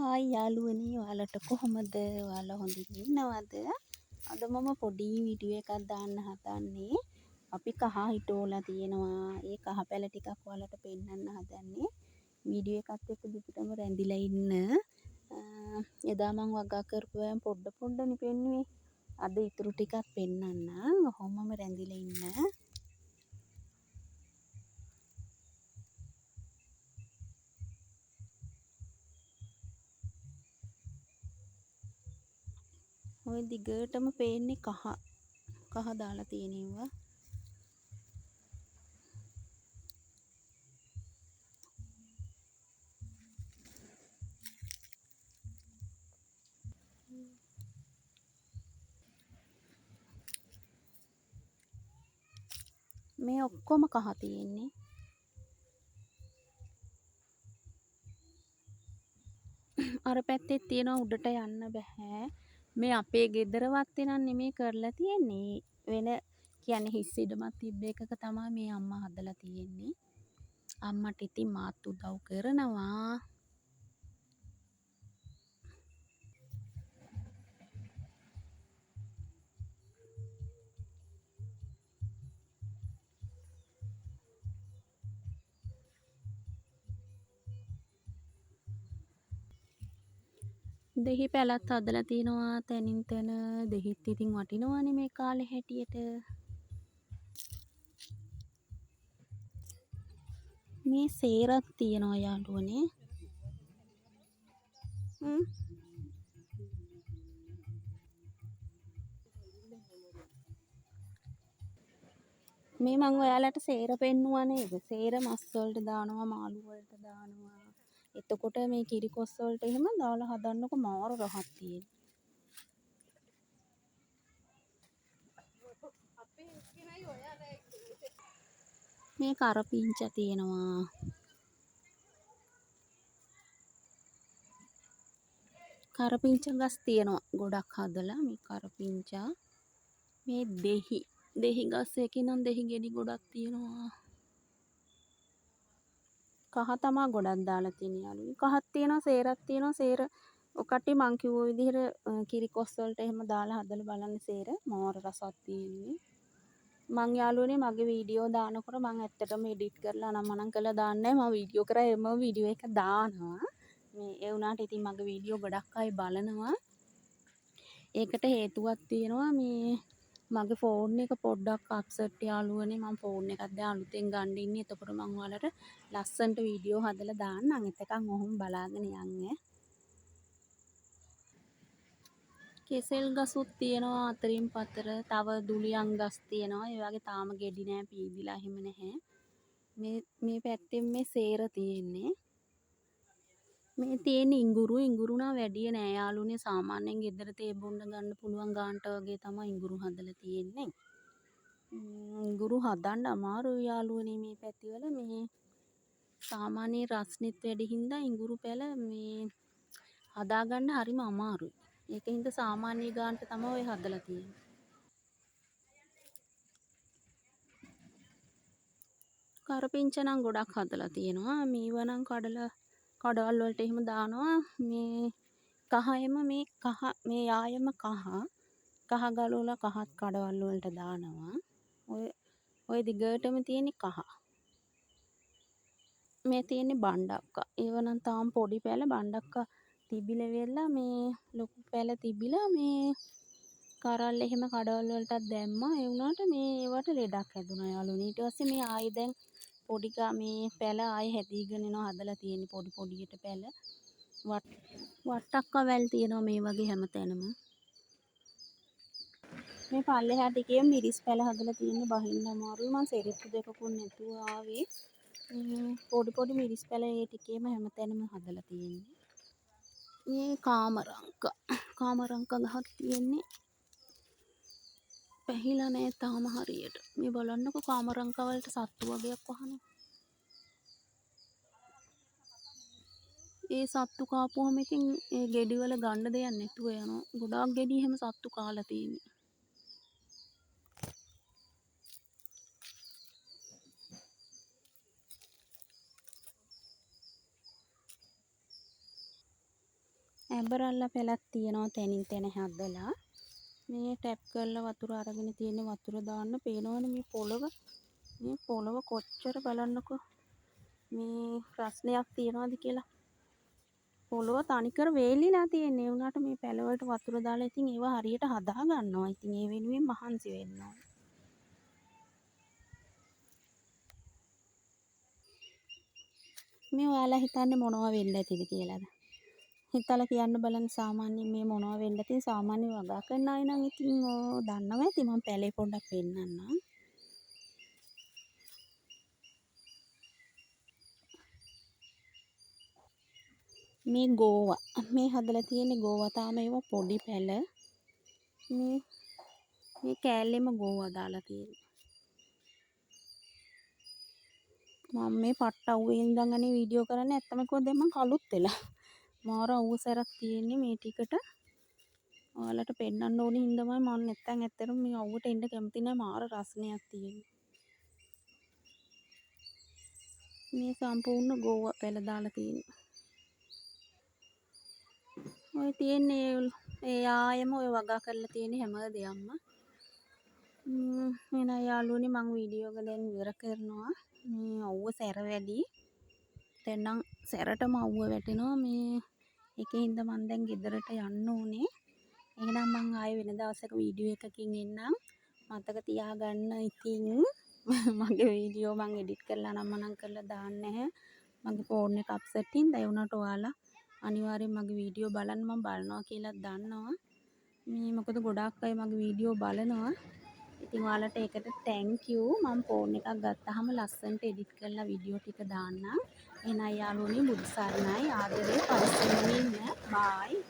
Hi යාළුවනේ ඔයාලට කොහොමද? ඔයාලා හොඳින් ඉන්නවද? අද මම පොඩි වීඩියෝ එකක් දාන්න හදන්නේ. අපි කහ හිටෝලා තියෙනවා. ඒ කහ පැල ටිකක් ඔයාලට පෙන්වන්න හදන්නේ. වීඩියෝ එකත් එක්ක දිගටම රැඳිලා ඉන්න. එදා මම වගා කරපුවාම පොඩ්ඩනේ පෙන්නුවේ. අද ඉතුරු ටිකක් පෙන්වන්නම්. ඔහොමම රැඳිලා ඉන්න. ඔය දිගටම පේන්නේ කහ දාලා තියෙනවා. මේ ඔක්කොම කහ තියෙන්නේ. අර පැත්තේ තියෙනවා උඩට යන්න බෑ. මේ අපේ ගෙදර වත්තේ නම් නෙමෙයි කරලා තියෙන්නේ. වෙන කියන්නේ හිස් ඉඩමක් තිබ්බ එකක තමයි මේ අම්මා හදලා තියෙන්නේ. අම්මට ඉතින් මාත් උදව් කරනවා. දෙහි පැලත් හදලා තිනවා තැනින් තැන. දෙහිත් ඉතින් වටිනවනේ මේ කාලේ හැටියට. මේ සේරක් තියනවා යාළුවනේ. මේ මං ඔයාලට සේර පෙන්නුවා නේද? සේර මස් වලට දානවා, මාළු වලට දානවා. එතකොට මේ කිරිකොස් වලට එහෙම දාලා හදන්නකො මාර රහක් තියෙන. මේ කරපිංච තියෙනවා. කරපිංච ගස් තියෙනවා ගොඩක් හදලා මේ කරපිංචා. මේ දෙහි ගස් එකේ නම් දෙහි ගෙඩි ගොඩක් තියෙනවා. කහ තමා ගොඩක් දාලා තියෙන යාළුවනේ. කහක් තියෙනවා, සේරක් තියෙනවා. සේර ඔකට මං කිව්ව විදිහට කිරිකොස් වලට එහෙම දාලා හදලා බලන්න සේර. මාර රසක් තියෙන්නේ. මං යාළුවනේ මගේ වීඩියෝ දානකොට මං ඇත්තටම එඩිට් කරලා අනම්මනම් කරලා දාන්නේ නැහැ. මම වීඩියෝ කරා එම වීඩියෝ එක දානවා. මේ ඒ වුණාට ඉතින් මගේ වීඩියෝ ගොඩක් අය බලනවා. ඒකට හේතුවක් තියෙනවා මේ මගේ ෆෝන් එක පොඩ්ඩක් අප්සෙට් යාළුවනේ. මම ෆෝන් එකක් දැන් අලුතෙන් ගන්න ඉන්නේ. එතකොට මම ඔයාලට ලස්සනට වීඩියෝ හදලා දාන්නම්. එතකන් ඔහොම බලාගෙන යන්න. කෙසෙල් ගසුත් තියෙනවා අතරින් පතර. තව දුලියන් ගස් තියෙනවා. ඒ වගේ තාම ගෙඩි නෑ, පීදිලා එහෙම නැහැ. මේ පැත්තෙන් මේ සේර තියෙන්නේ. මේ තියෙන ඉඟුරු නම් වැඩිය නෑ යාළුවනේ. සාමාන්‍යයෙන් ගෙදර තේ බොන්න ගන්න පුළුවන් ගානට වගේ තමයි ඉඟුරු හදලා තියෙන්නේ. ඉඟුරු හදන්න අමාරුයි යාළුවනේ මේ පැතිවල. මේ සාමාන්‍ය රස්නෙත් වැඩි හින්දා ඉඟුරු පැල මේ හදාගන්න හරිම අමාරුයි. ඒක හින්දා සාමාන්‍ය ගානට තමයි ඔය හදලා තියෙන්නේ. කරපිංච නම් ගොඩක් හදලා තියෙනවා. මේවා නම් කඩවල් වලට එහෙම දානවා. මේ කහයම මේ යායම කහ ගලවලා කහත් කඩවල් වලට දානවා. ඔය දිගටම තියෙන්නේ කහ. මේ තියෙන්නේ බණ්ඩක්කා. ඒව නම් තාම පොඩි පැල. බණ්ඩක්කා තිබිලා වෙලා මේ ලොකු පැල තිබිලා මේ කරල් එහෙම කඩවල් වලටත් දැම්මා. ඒ වුණාට මේ ඒවට ලෙඩක් හැදුනා යාළුවනේ. ඊට පස්සේ මේ ආයි දැන් පොඩි මේ පැල ආයි හැදීගෙන යනවා. හදලා තියෙන්නේ පොඩි පොඩියට පැල. වට්ටක්කා වැල් තියෙනවා මේ වගේ හැමතැනම. මේ පල්ලෙහාට ගියම මිරිස් පැල හදලා තියෙන්නේ බහින්න අමාරුයි. මං සෙරෙප්පු දෙකකුත් නැතුව ආවේ. පොඩි මිරිස් පැල ඒ ටිකේම හැමතැනම හදලා තියෙන්නේ. මේ කාමරංක ගහක් තියෙන්නේ. පැහිලා නෑ තාම හරියට. මේ බලන්නකො කාමරංක වලට සත්තු වගේක් වහනවා. ඒ සත්තු කාපුවම ඉතින් ඒ ගෙඩි වල ගන්න දෙයක් නැතුව යනවා. ගොඩාක් ගෙඩි එහෙම සත්තු කාලා තියෙන්නේ. රබරල්ලා පැලක් තියෙනවා තැනින් තැන හදලා. මේ ටැප් කරලා වතුර අරගෙන තියෙන වතුර දාන්න පේනවනේ මේ පොළව කොච්චර බලන්නකෝ මේ ප්‍රශ්නයක් තියනවාද කියලා. පොළව තනිකර වේලිලා තියෙන්නේ. ඒ වුණාට මේ පැලවලට වතුර දාලා ඉතින් ඒවා හරියට හදා ගන්නවා. ඉතින් ඒ වෙනුවෙන් මහන්සි වෙන්න ඕන. මේ ඔයාලා හිතන්නේ මොනවා වෙන්න ඇතිද කියලාද? හිතලා කියන්න බලන්න සාමාන්‍යයෙන් මේ මොනවා වෙන්න ඇතිද? සාමාන්‍ය වගා කරන අය නම් ඉතින් දන්නවා ඇති. මම පැලේ පොඩ්ඩක් පෙන්නන්නම්. මේ ගෝවා. මේ හදලා තියෙන්නේ ගෝවා. තාම ඒවා පොඩි පැල. මේ කෑල්ලෙම ගෝවා දාලා තියෙන්නේ. මම මේ පට්ට අවුවේ ඉඳන් අනේ වීඩියෝ කරන්නේ ඇත්තම කිව්වොත් දැන් මං කලුත් වෙලා. මාර අවුව සැරක් තියෙන්නේ මේ ටිකට. ඔයාලට පෙන්නන්න ඕනේ හින්දාමයි මම නැත්තම් ඇත්තටම මේ අවුවට එන්න කැමති නැහැ. මාර රස්නයක් තියෙන්නේ. මේ සම්පූර්ණ ගෝවා පැල දාලා තියෙන්නේ. ඔය තියෙන්නේ ඒ ආයෙම ඔය වගා කරලා තියෙන හැම දෙයක්ම. එහෙනම් යාළුවනේ මං වීඩියෝ එක දැන් ඉවර කරනවා. මේ අවුව සැර වැඩි. දැන් නම් සැරටම අවුව වැටෙනවා. මේ ඒකින්ද මං දැන් ගෙදරට යන්න ඕනේ. එහෙනම් මං ආයෙ වෙන දවසක වීඩියෝ එකකින් එන්නම්. මතක තියාගන්න ඉතින් මගේ වීඩියෝ මං එඩිට් කරලා නම් කරලා දාන්නේ නැහැ. මගේ ෆෝන් එක අප්සෙට් හින්දා. ඒ වුණාට ඔයාලා අනිවාර්යෙන් මගේ වීඩියෝ බලන්න. මම බලනවා කියලා දන්නවා. මේ මොකද ගොඩාක් අය මගේ වීඩියෝ බලනවා. ඉතින් ඔයාලට ඒකට thank you. මම ෆෝන් එකක් ගත්තාම ලස්සනට එඩිට් කරලා වීඩියෝ ටික දාන්නම්. එහෙනම් යාළුවනේ බුදු සරණයි. ආදරේ පරිස්සමෙන් ඉන්න. බායි.